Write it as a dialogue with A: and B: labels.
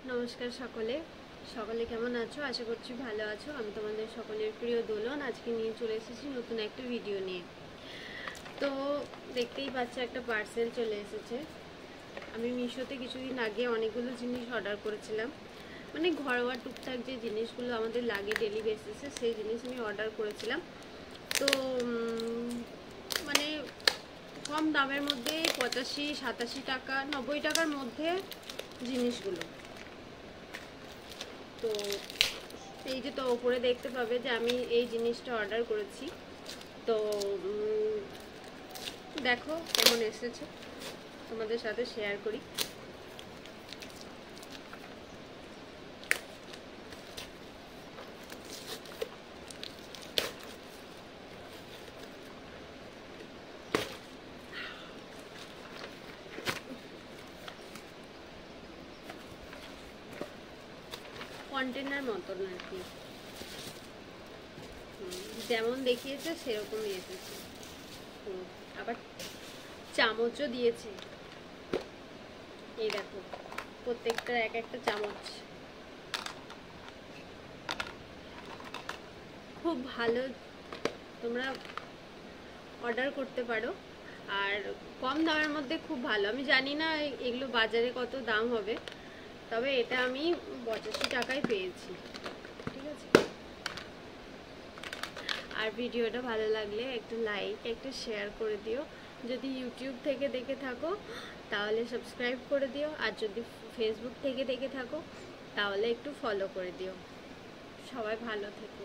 A: নমস্কার সকলে সকলে কেমন আছো? আশা করছি ভালো আছো। আমি তোমাদের সকলের প্রিয় দোলন আজকে নিয়ে চলে এসেছি নতুন একটা ভিডিও নিয়ে। তো দেখতেই পাচ্ছ একটা পার্সেল চলে এসেছে। আমি মিশোতে কিছুদিন আগে অনেকগুলো জিনিস অর্ডার করেছিলাম, মানে ঘরোয়া টুকটাক যে জিনিসগুলো আমাদের লাগে ডেলি বেসিসে সেই জিনিস আমি অর্ডার করেছিলাম। তো মানে কম দামের মধ্যে 85-87 টাকা 90 টাকার মধ্যে জিনিসগুলো। তো এই যে তো ওপরে দেখতে পাবে যে আমি এই জিনিসটা অর্ডার করেছি। তো দেখো কেমন এসেছে, তোমাদের সাথে শেয়ার করি। কন্টেনার মতন আর কি, যেমন দেখিয়েছে সেরকমই এসেছে। আবার চামচও দিয়েছে, এই দেখো প্রত্যেকটা এক একটা চামচ। খুব ভালো, তোমরা অর্ডার করতে পারো। আর কম দামের মধ্যে খুব ভালো। আমি জানি না এগুলো বাজারে কত দাম হবে, তবে এটা আমি 85 টাকায় পেয়েছি। ঠিক আছে, আর ভিডিওটা ভালো লাগলে একটু লাইক একটু শেয়ার করে দিও। যদি ইউটিউব থেকে দেখে থাকো তাহলে সাবস্ক্রাইব করে দিও, আর যদি ফেসবুক থেকে দেখে থাকো তাহলে একটু ফলো করে দিও। সবাই ভালো থেকো।